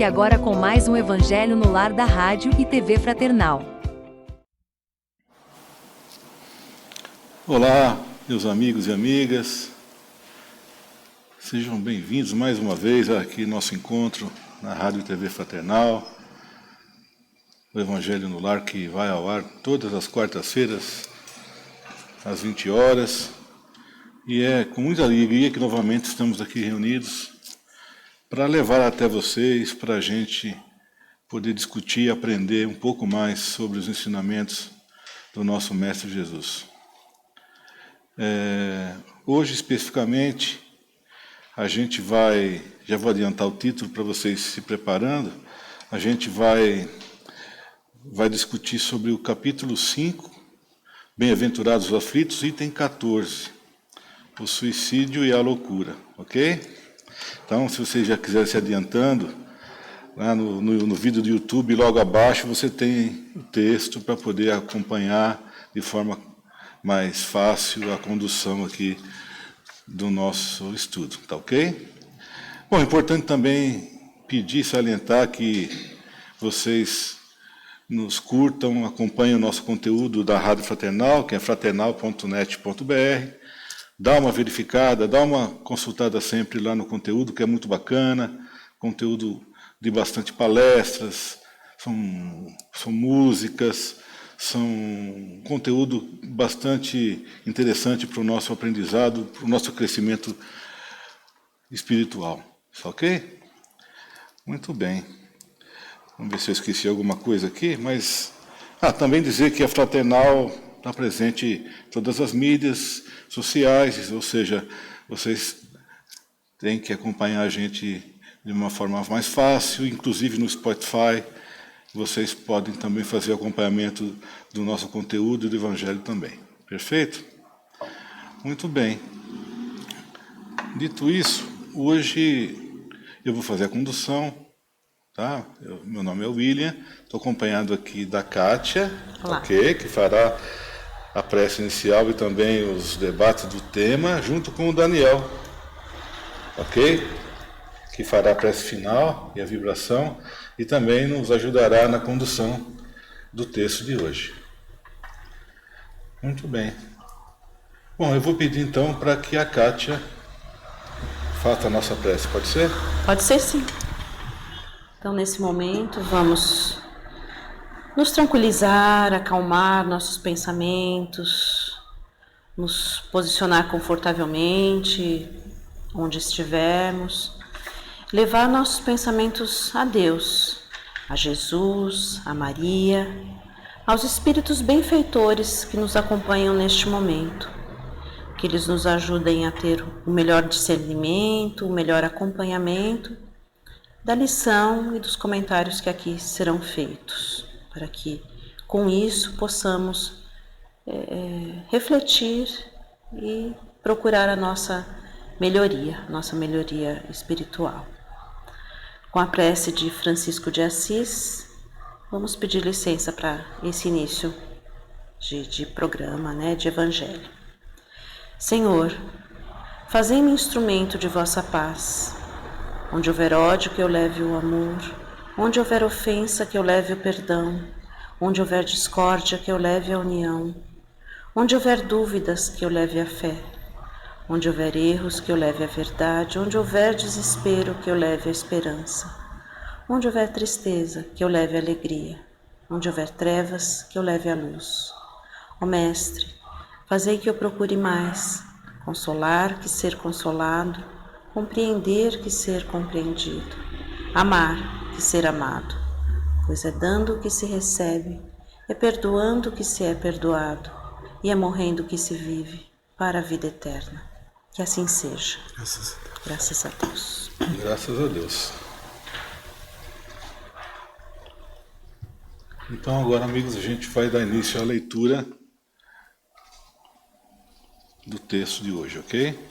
Fique agora com mais um Evangelho no Lar da Rádio e TV Fraternal. Olá, meus amigos e amigas. Sejam bem-vindos mais uma vez aqui nosso encontro na Rádio e TV Fraternal. O Evangelho no Lar que vai ao ar todas as quartas-feiras, às 20 horas. E é com muita alegria que novamente estamos aqui reunidos para levar até vocês, para a gente poder discutir e aprender um pouco mais sobre os ensinamentos do nosso Mestre Jesus. Hoje, especificamente, a gente vai, já vou adiantar o título para vocês se preparando, a gente vai discutir sobre o capítulo 5, Bem-aventurados os aflitos, item 14, o suicídio e a loucura, ok? Então, se você já quiser se adiantando, lá no vídeo do YouTube, logo abaixo, você tem o texto para poder acompanhar de forma mais fácil a condução aqui do nosso estudo, tá ok? Bom, é importante também pedir e salientar que vocês nos curtam, acompanhem o nosso conteúdo da Rádio Fraternal, que é fraternal.net.br. Dá uma verificada, dá uma consultada sempre lá no conteúdo, que é muito bacana, conteúdo de bastante palestras, são músicas, são conteúdo bastante interessante para o nosso aprendizado, para o nosso crescimento espiritual. Ok? Muito bem. Vamos ver se eu esqueci alguma coisa aqui, mas também dizer que a Fraternal está presente em todas as mídias sociais, ou seja, vocês têm que acompanhar a gente de uma forma mais fácil, inclusive no Spotify, vocês podem também fazer acompanhamento do nosso conteúdo e do Evangelho também. Perfeito? Muito bem. Dito isso, hoje eu vou fazer a condução, tá? Meu nome é William, estou acompanhado aqui da Kátia, ok? Que fará a prece inicial e também os debates do tema, junto com o Daniel, ok? Que fará a prece final e a vibração e também nos ajudará na condução do texto de hoje. Muito bem. Bom, eu vou pedir então para que a Kátia faça a nossa prece, pode ser? Pode ser, sim. Então, nesse momento, vamos nos tranquilizar, acalmar nossos pensamentos, nos posicionar confortavelmente onde estivermos, levar nossos pensamentos a Deus, a Jesus, a Maria, aos espíritos benfeitores que nos acompanham neste momento, que eles nos ajudem a ter o melhor discernimento, o melhor acompanhamento da lição e dos comentários que aqui serão feitos, para que com isso possamos refletir e procurar a nossa melhoria espiritual. Com a prece de Francisco de Assis, vamos pedir licença para esse início de programa, de Evangelho. Senhor, fazei-me instrumento de vossa paz. Onde houver ódio, que eu leve o amor. Onde houver ofensa, que eu leve o perdão. Onde houver discórdia, que eu leve a união. Onde houver dúvidas, que eu leve a fé. Onde houver erros, que eu leve a verdade. Onde houver desespero, que eu leve a esperança. Onde houver tristeza, que eu leve a alegria. Onde houver trevas, que eu leve a luz. Ó Mestre, fazei que eu procure mais consolar que ser consolado, compreender que ser compreendido, amar que ser amado, pois é dando que se recebe, é perdoando que se é perdoado, e é morrendo que se vive para a vida eterna. Que assim seja. Graças a Deus. Graças a Deus. Então agora, amigos, a gente vai dar início à leitura do texto de hoje, ok?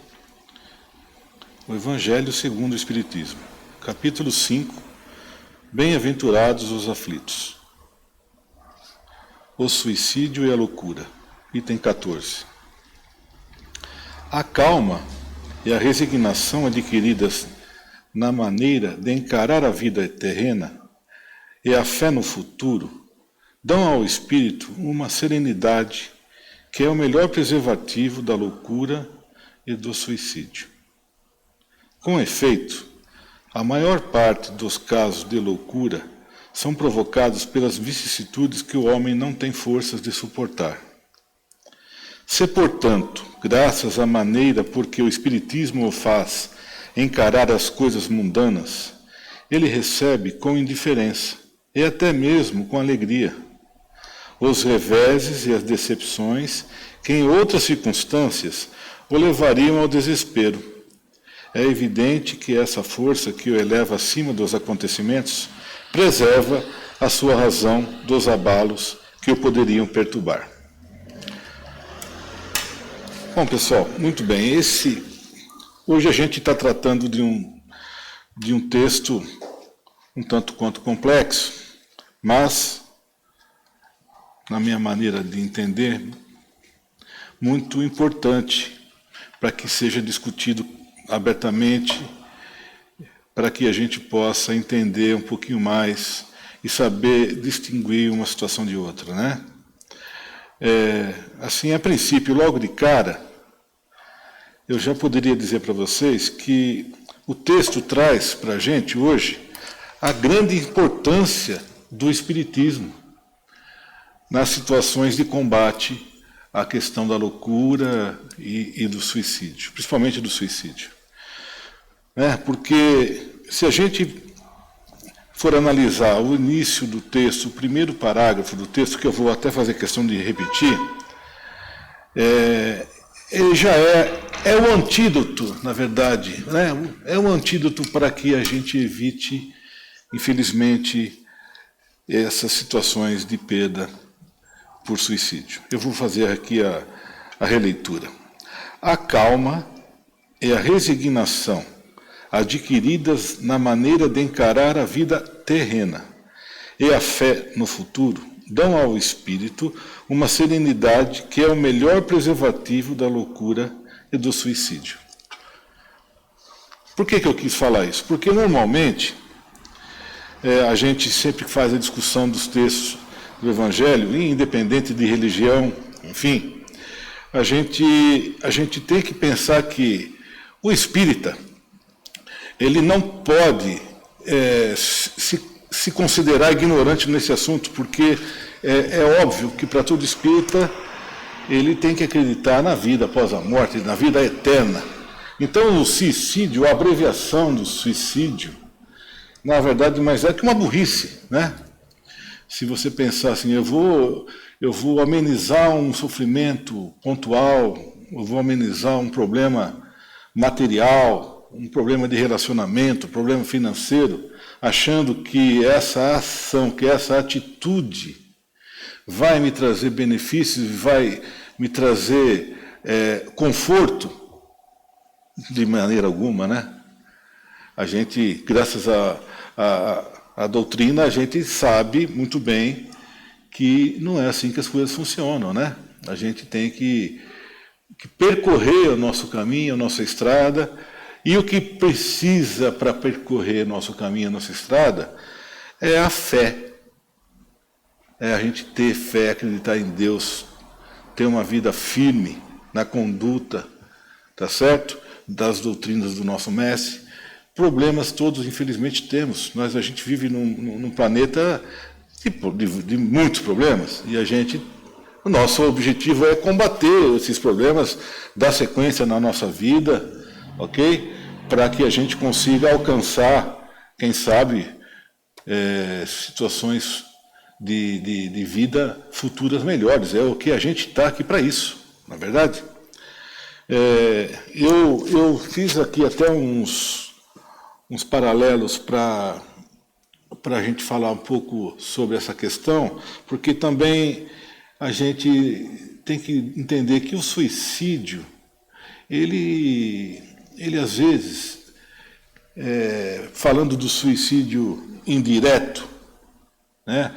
O Evangelho segundo o Espiritismo, capítulo 5, Bem-aventurados os aflitos. O suicídio e a loucura, item 14. A calma e a resignação adquiridas na maneira de encarar a vida terrena e a fé no futuro dão ao espírito uma serenidade que é o melhor preservativo da loucura e do suicídio. Com efeito, a maior parte dos casos de loucura são provocados pelas vicissitudes que o homem não tem forças de suportar. Se, portanto, graças à maneira por que o Espiritismo o faz encarar as coisas mundanas, ele recebe com indiferença e até mesmo com alegria os reveses e as decepções que em outras circunstâncias o levariam ao desespero. É evidente que essa força que o eleva acima dos acontecimentos preserva a sua razão dos abalos que o poderiam perturbar. Bom, pessoal, muito bem. Hoje a gente está tratando de um texto um tanto quanto complexo, mas, na minha maneira de entender, muito importante para que seja discutido abertamente, para que a gente possa entender um pouquinho mais e saber distinguir uma situação de outra, né? Assim, a princípio, logo de cara, eu já poderia dizer para vocês que o texto traz para a gente hoje a grande importância do Espiritismo nas situações de combate à questão da loucura e do suicídio, principalmente do suicídio. Porque se a gente for analisar o início do texto, o primeiro parágrafo do texto, que eu vou até fazer questão de repetir, ele já é o antídoto, na verdade, né? É o antídoto para que a gente evite, infelizmente, essas situações de perda por suicídio. Eu vou fazer aqui a releitura. A calma e a resignação adquiridas na maneira de encarar a vida terrena e a fé no futuro dão ao espírito uma serenidade que é o melhor preservativo da loucura e do suicídio. Por que eu quis falar isso? Porque normalmente a gente sempre faz a discussão dos textos do Evangelho, independente de religião, enfim, a gente tem que pensar que o espírita, ele não pode se considerar ignorante nesse assunto, porque é óbvio que para todo espírita ele tem que acreditar na vida após a morte, na vida eterna. Então o suicídio, a abreviação do suicídio, na verdade, mais é que uma burrice, né? Se você pensar assim, eu vou amenizar um sofrimento pontual, eu vou amenizar um problema material, um problema de relacionamento, um problema financeiro, achando que essa ação, que essa atitude vai me trazer benefícios, vai me trazer conforto, de maneira alguma, né? A gente, graças à doutrina, a gente sabe muito bem que não é assim que as coisas funcionam, né? A gente tem que percorrer o nosso caminho, a nossa estrada, e o que precisa para percorrer nosso caminho, a nossa estrada, é a fé. É a gente ter fé, acreditar em Deus, ter uma vida firme na conduta, tá certo? Das doutrinas do nosso mestre. Problemas todos, infelizmente, temos. A gente vive num planeta de muitos problemas, e o nosso objetivo é combater esses problemas, dar sequência na nossa vida, ok? Para que a gente consiga alcançar, quem sabe, situações de vida futuras melhores. É o que a gente está aqui para isso, na verdade. Eu fiz aqui até uns paralelos para a gente falar um pouco sobre essa questão, porque também a gente tem que entender que o suicídio, ele às vezes, falando do suicídio indireto, né?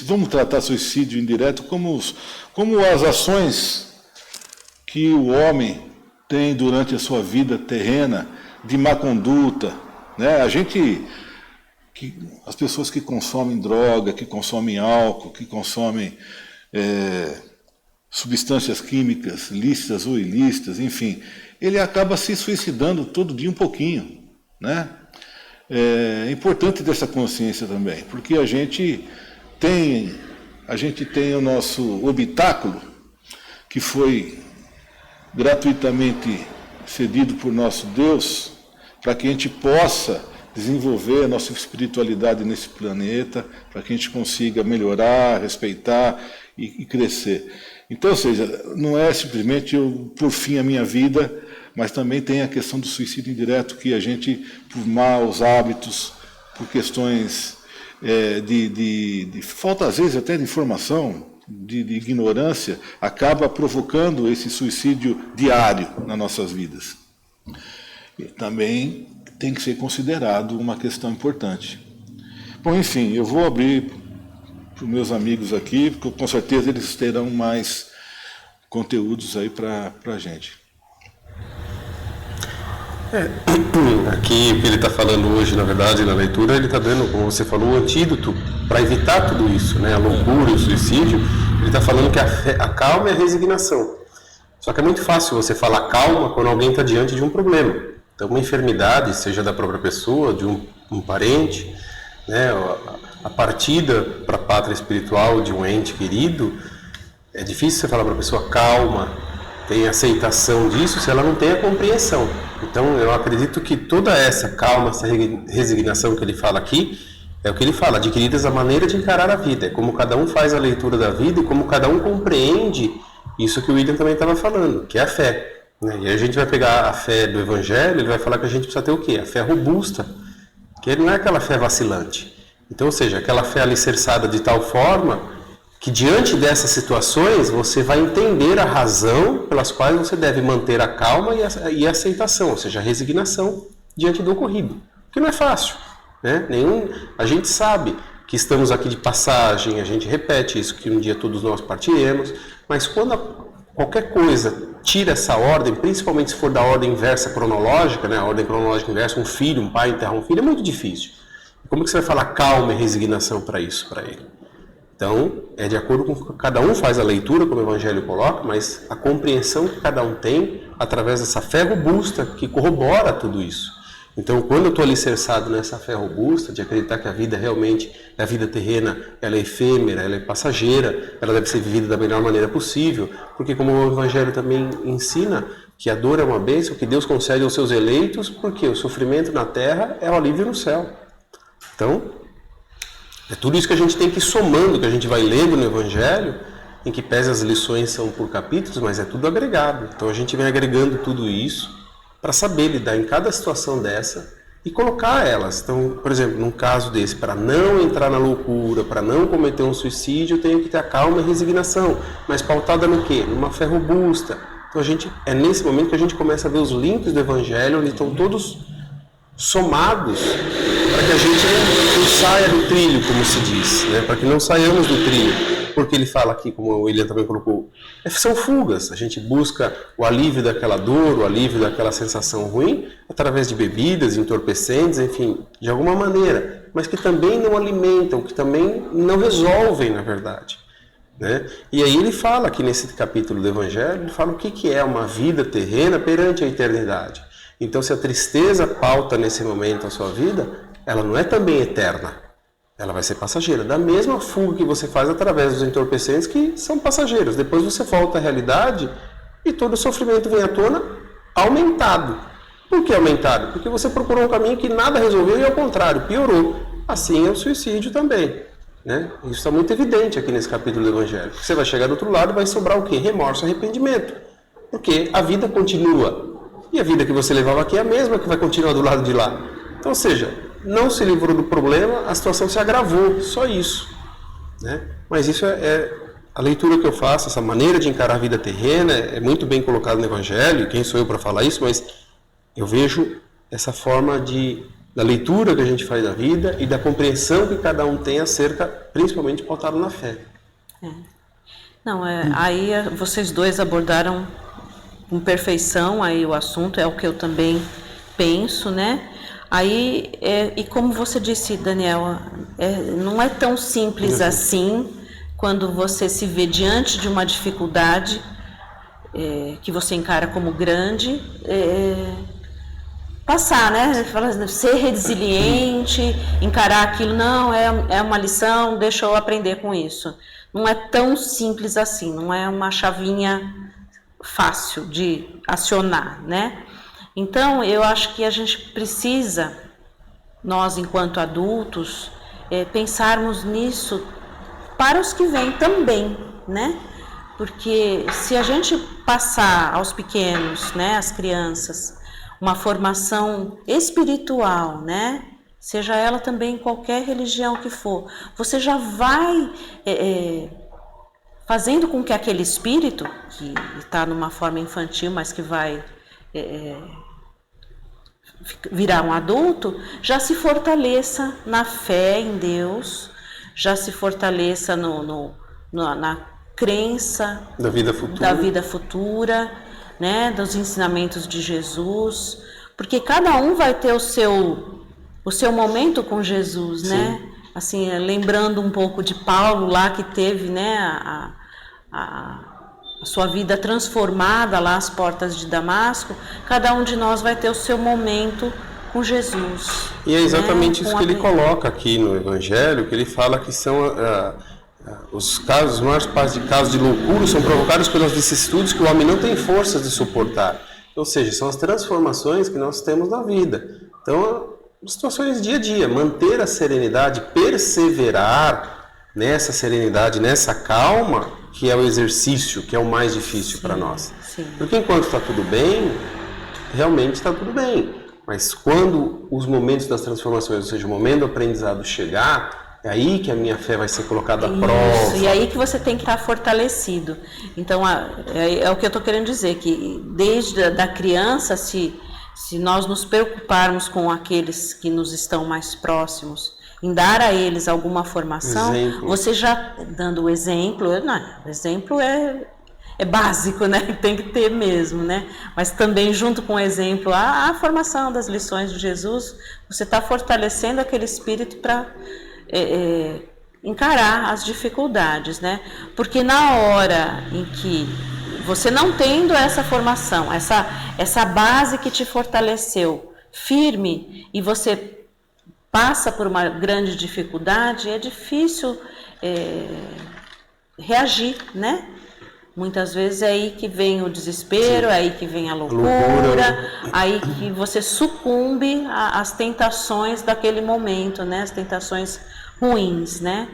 Vamos tratar suicídio indireto como as ações que o homem tem durante a sua vida terrena de má conduta, né? As pessoas que consomem droga, que consomem álcool, que consomem substâncias químicas lícitas ou ilícitas, enfim, ele acaba se suicidando todo dia um pouquinho, né? É importante ter essa consciência também, porque a gente tem o nosso habitáculo, que foi gratuitamente cedido por nosso Deus, para que a gente possa desenvolver a nossa espiritualidade nesse planeta, para que a gente consiga melhorar, respeitar e crescer. Então, ou seja, não é simplesmente eu por fim a minha vida, mas também tem a questão do suicídio indireto, que a gente, por maus hábitos, por questões de falta, às vezes, até de informação, de ignorância, acaba provocando esse suicídio diário nas nossas vidas. E também tem que ser considerado uma questão importante. Bom, enfim, eu vou abrir para os meus amigos aqui, porque com certeza eles terão mais conteúdos aí para a gente. Aqui o que ele está falando hoje, na verdade, na leitura, ele está dando, como você falou, o antídoto para evitar tudo isso, né? A loucura, o suicídio. Ele está falando que a calma é a resignação. Só que é muito fácil você falar calma quando alguém está diante de um problema. Então, uma enfermidade, seja da própria pessoa, de um parente, né? A partida para a pátria espiritual de um ente querido, é difícil você falar para a pessoa calma, tem aceitação disso, se ela não tem a compreensão. Então, eu acredito que toda essa calma, essa resignação que ele fala aqui, é o que ele fala, adquiridas a maneira de encarar a vida. É como cada um faz a leitura da vida e como cada um compreende isso que o William também estava falando, que é a fé, né? E aí a gente vai pegar a fé do Evangelho, ele vai falar que a gente precisa ter o quê? A fé robusta, que não é aquela fé vacilante. Então, ou seja, aquela fé alicerçada de tal forma que diante dessas situações você vai entender a razão pelas quais você deve manter a calma e a aceitação, ou seja, a resignação diante do ocorrido, que não é fácil, né? A gente sabe que estamos aqui de passagem, a gente repete isso, que um dia todos nós partiremos, mas quando qualquer coisa tira essa ordem, principalmente se for da ordem inversa cronológica, né? A ordem cronológica inversa, um pai enterrar um filho, é muito difícil. Como que você vai falar calma e resignação para isso, para ele? Então, é de acordo com que cada um faz a leitura, como o Evangelho coloca, mas a compreensão que cada um tem através dessa fé robusta que corrobora tudo isso. Então, quando eu estou alicerçado nessa fé robusta, de acreditar que a vida realmente, a vida terrena, ela é efêmera, ela é passageira, ela deve ser vivida da melhor maneira possível, porque como o Evangelho também ensina, que a dor é uma bênção que Deus concede aos seus eleitos, porque o sofrimento na terra é o alívio no céu. Então, é tudo isso que a gente tem que ir somando, que a gente vai lendo no Evangelho, em que pese as lições são por capítulos, mas é tudo agregado. Então a gente vem agregando tudo isso para saber lidar em cada situação dessa e colocar elas. Então, por exemplo, num caso desse, para não entrar na loucura, para não cometer um suicídio, eu tenho que ter a calma e a resignação, mas pautada no quê? Numa fé robusta. Então é nesse momento que a gente começa a ver os links do Evangelho, onde estão todos somados, para que a gente não saia do trilho, como se diz, né? Para que não saiamos do trilho, porque ele fala aqui, como o William também colocou, são fugas, a gente busca o alívio daquela dor, o alívio daquela sensação ruim, através de bebidas, entorpecentes, enfim, de alguma maneira, mas que também não alimentam, que também não resolvem, na verdade, né? E aí ele fala aqui nesse capítulo do Evangelho, ele fala o que é uma vida terrena perante a eternidade. Então, se a tristeza pauta nesse momento a sua vida, ela não é também eterna. Ela vai ser passageira. Da mesma fuga que você faz através dos entorpecentes, que são passageiros. Depois você volta à realidade e todo o sofrimento vem à tona aumentado. Por que aumentado? Porque você procurou um caminho que nada resolveu e, ao contrário, piorou. Assim é o suicídio também, né? Isso está muito evidente aqui nesse capítulo do Evangelho. Você vai chegar do outro lado e vai sobrar o quê? Remorso, arrependimento. Porque a vida continua. E a vida que você levava aqui é a mesma que vai continuar do lado de lá. Então, ou seja, não se livrou do problema, a situação se agravou, só isso, né? Mas isso é a leitura que eu faço, essa maneira de encarar a vida terrena, é muito bem colocado no Evangelho, e quem sou eu para falar isso, mas eu vejo essa forma da leitura que a gente faz da vida e da compreensão que cada um tem acerca, principalmente pautado na fé. Não, aí vocês dois abordaram com perfeição aí o assunto, é o que eu também penso, né? Aí, e como você disse, Daniel, não é tão simples assim quando você se vê diante de uma dificuldade que você encara como grande, passar, né? Ser resiliente, encarar aquilo, não, é uma lição, deixa eu aprender com isso. Não é tão simples assim, não é uma chavinha fácil de acionar, né? Então, eu acho que a gente precisa, nós enquanto adultos, pensarmos nisso para os que vêm também, né? Porque se a gente passar aos pequenos, né, às crianças, uma formação espiritual, né, seja ela também em qualquer religião que for, você já vai fazendo com que aquele espírito, que está numa forma infantil, mas que vai virar um adulto, já se fortaleça na fé em Deus, já se fortaleça na crença da vida futura, né, dos ensinamentos de Jesus, porque cada um vai ter o seu momento com Jesus, sim, né? Assim, lembrando um pouco de Paulo lá, que teve, né, a sua vida transformada lá às portas de Damasco. Cada um de nós vai ter o seu momento com Jesus. E é exatamente, né, isso que ele coloca aqui no Evangelho, que ele fala que são os maiores casos de loucura são provocados pelas vicissitudes que o homem não tem forças de suportar. Ou seja, são as transformações que nós temos na vida. Então, situações dia a dia, manter a serenidade, perseverar nessa serenidade, nessa calma, que é o exercício, que é o mais difícil para nós. Sim. Porque enquanto está tudo bem, realmente está tudo bem. Mas quando os momentos das transformações, ou seja, o momento do aprendizado chegar, é aí que a minha fé vai ser colocada à prova. E aí que você tem que estar fortalecido. Então, é o que eu estou querendo dizer, que desde a criança, se nós nos preocuparmos com aqueles que nos estão mais próximos, em dar a eles alguma formação, você já dando o exemplo, o exemplo é básico, né? Tem que ter mesmo, né? Mas também junto com o exemplo, a formação das lições de Jesus, você está fortalecendo aquele espírito para encarar as dificuldades, né? Porque na hora em que você não tendo essa formação, essa base que te fortaleceu firme, e você passa por uma grande dificuldade, é difícil reagir, né? Muitas vezes é aí que vem o desespero, é aí que vem a loucura, aí que você sucumbe às tentações daquele momento, né? As tentações ruins, né?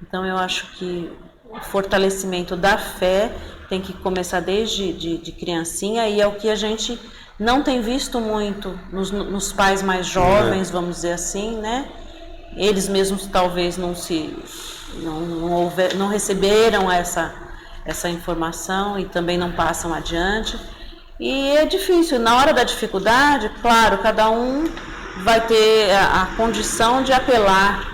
Então eu acho que o fortalecimento da fé tem que começar desde de criancinha, e é o que a gente não tem visto muito nos pais mais jovens, vamos dizer assim, né? Eles mesmos talvez não receberam essa informação e também não passam adiante. E é difícil, na hora da dificuldade, claro, cada um vai ter a condição de apelar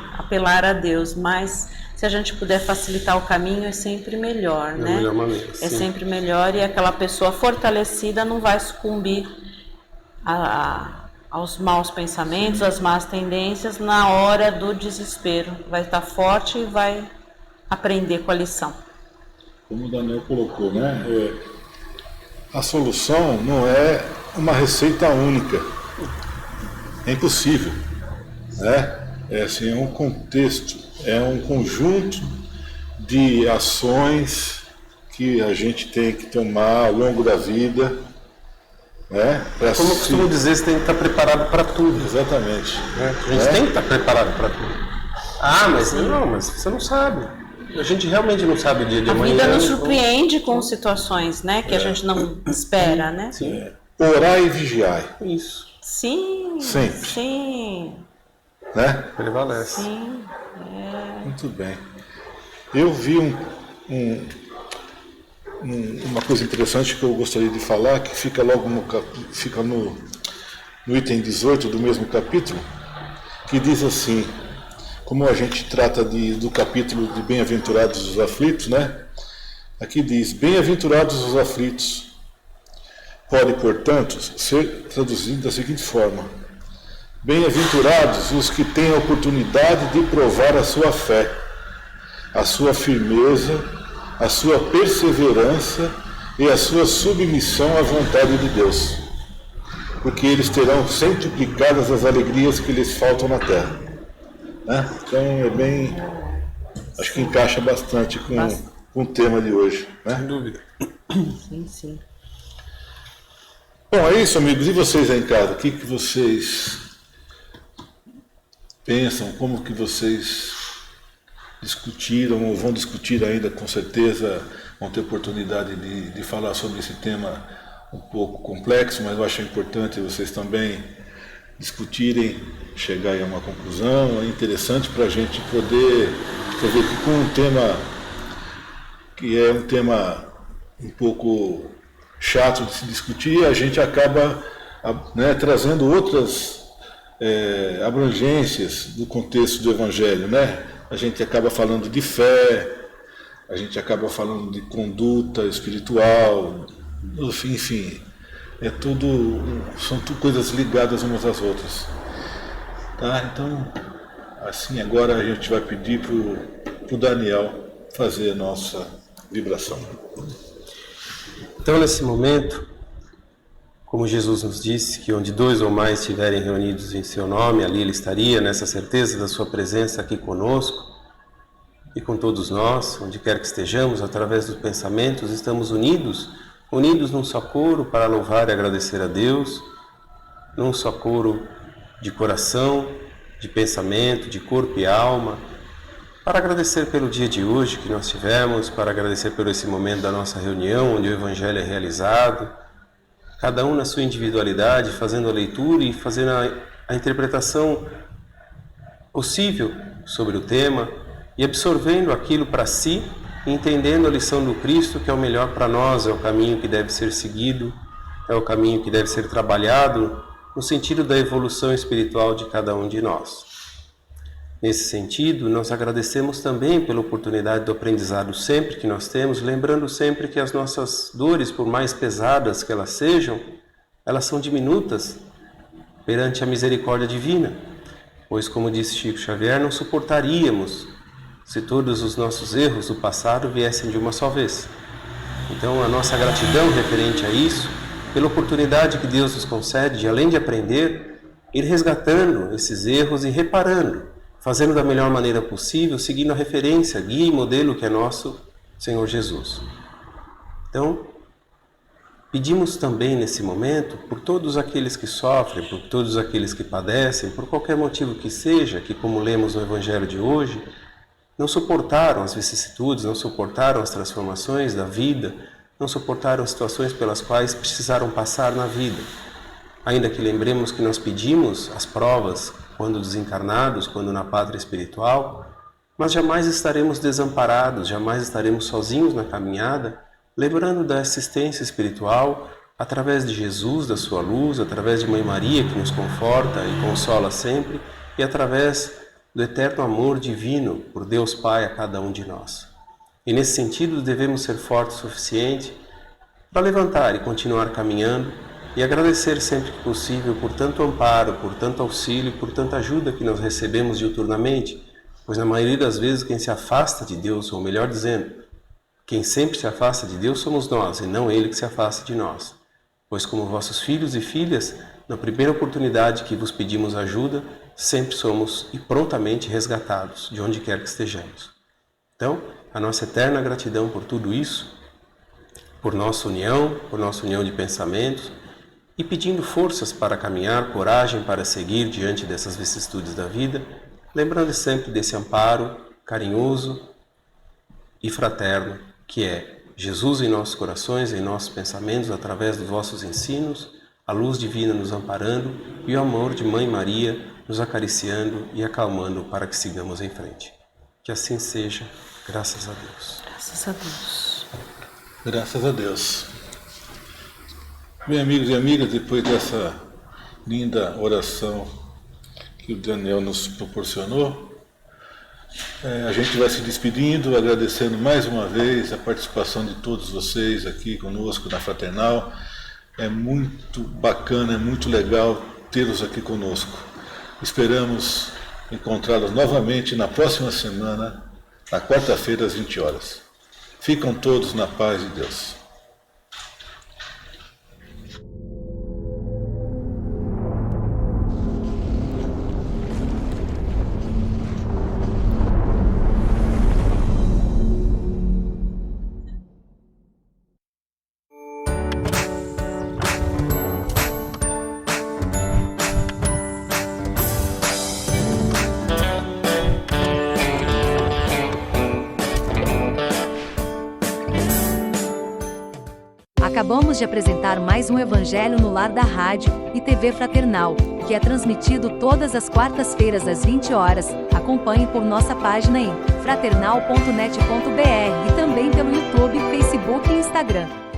a Deus, mas se a gente puder facilitar o caminho, é sempre melhor, né? Melhor maneira, sim. É sempre melhor, e aquela pessoa fortalecida não vai sucumbir aos maus pensamentos, às más tendências na hora do desespero. Vai estar forte e vai aprender com a lição. Como o Daniel colocou, né? A solução não é uma receita única. É impossível, né? É um contexto, é um conjunto de ações que a gente tem que tomar ao longo da vida, né? Como eu costumo dizer, você tem que estar preparado para tudo. Exatamente. Né? A gente tem que estar preparado para tudo. Mas você não sabe. A gente realmente não sabe o dia de amanhã. A vida nos surpreende com situações, né, que a gente não espera, né? Sim. Orar e vigiar. Isso. Sim. Sempre. Sim. Né? Prevalece. Sim. Muito bem. Eu vi uma coisa interessante que eu gostaria de falar, que fica logo no item 18 do mesmo capítulo, que diz assim, como a gente trata do capítulo de bem-aventurados os aflitos, né? Aqui diz, bem-aventurados os aflitos. Pode, portanto, ser traduzido da seguinte forma, Bem-aventurados os que têm a oportunidade de provar a sua fé, a sua firmeza, a sua perseverança e a sua submissão à vontade de Deus, porque eles terão centuplicadas as alegrias que lhes faltam na terra. Então é bem, acho que encaixa bastante com o tema de hoje, né? Sem dúvida. Sim, sim. Bom, é isso, amigos. E vocês aí em casa? O que vocês pensam? Como que vocês discutiram ou vão discutir ainda? Com certeza vão ter oportunidade de falar sobre esse tema um pouco complexo, mas eu acho importante vocês também discutirem, chegar a uma conclusão. É interessante para a gente poder ver que com um tema que é um tema um pouco chato de se discutir, a gente acaba, né, trazendo outras abrangências do contexto do Evangelho, né? A gente acaba falando de fé, a gente acaba falando de conduta espiritual, enfim, são tudo coisas ligadas umas às outras. Tá? Então, assim, agora a gente vai pedir para o Daniel fazer a nossa vibração. Então, nesse momento, como Jesus nos disse, que onde 2 ou mais estiverem reunidos em seu nome, ali Ele estaria, nessa certeza da sua presença aqui conosco e com todos nós, onde quer que estejamos, através dos pensamentos, estamos unidos num só coro para louvar e agradecer a Deus, num só coro de coração, de pensamento, de corpo e alma, para agradecer pelo dia de hoje que nós tivemos, para agradecer por esse momento da nossa reunião, onde o Evangelho é realizado, cada um na sua individualidade, fazendo a leitura e fazendo a interpretação possível sobre o tema e absorvendo aquilo para si, e entendendo a lição do Cristo, que é o melhor para nós, é o caminho que deve ser seguido, é o caminho que deve ser trabalhado no sentido da evolução espiritual de cada um de nós. Nesse sentido, nós agradecemos também pela oportunidade do aprendizado sempre que nós temos, lembrando sempre que as nossas dores, por mais pesadas que elas sejam, elas são diminutas perante a misericórdia divina, pois, como disse Chico Xavier, não suportaríamos se todos os nossos erros do passado viessem de uma só vez. Então, a nossa gratidão referente a isso, pela oportunidade que Deus nos concede de, além de aprender, ir resgatando esses erros e reparando, fazendo da melhor maneira possível, seguindo a referência, guia e modelo que é nosso Senhor Jesus. Então, pedimos também nesse momento por todos aqueles que sofrem, por todos aqueles que padecem, por qualquer motivo que seja, que, como lemos no Evangelho de hoje, não suportaram as vicissitudes, não suportaram as transformações da vida, não suportaram as situações pelas quais precisaram passar na vida. Ainda que lembremos que nós pedimos as provas quando desencarnados, quando na pátria espiritual, mas jamais estaremos desamparados, jamais estaremos sozinhos na caminhada, lembrando da assistência espiritual através de Jesus, da sua luz, através de Mãe Maria, que nos conforta e consola sempre, e através do eterno amor divino por Deus Pai a cada um de nós. E nesse sentido devemos ser fortes o suficiente para levantar e continuar caminhando e agradecer sempre que possível por tanto amparo, por tanto auxílio, por tanta ajuda que nós recebemos diuturnamente, pois na maioria das vezes quem se afasta de Deus, ou melhor dizendo, quem sempre se afasta de Deus somos nós e não Ele que se afasta de nós. Pois como vossos filhos e filhas, na primeira oportunidade que vos pedimos ajuda, sempre somos e prontamente resgatados, de onde quer que estejamos. Então, a nossa eterna gratidão por tudo isso, por nossa união de pensamentos, e pedindo forças para caminhar, coragem para seguir diante dessas vicissitudes da vida, lembrando sempre desse amparo carinhoso e fraterno, que é Jesus em nossos corações, em nossos pensamentos, através dos vossos ensinos, a luz divina nos amparando e o amor de Mãe Maria nos acariciando e acalmando para que sigamos em frente. Que assim seja, graças a Deus. Graças a Deus. Graças a Deus. Bem, amigos e amigas, depois dessa linda oração que o Daniel nos proporcionou, a gente vai se despedindo, agradecendo mais uma vez a participação de todos vocês aqui conosco na Fraternal. É muito bacana, é muito legal tê-los aqui conosco. Esperamos encontrá-los novamente na próxima semana, na quarta-feira, às 20 horas. Ficam todos na paz de Deus. Acabamos de apresentar mais um Evangelho no Lar da Rádio e TV Fraternal, que é transmitido todas as quartas-feiras às 20 horas. Acompanhe por nossa página em fraternal.net.br e também pelo YouTube, Facebook e Instagram.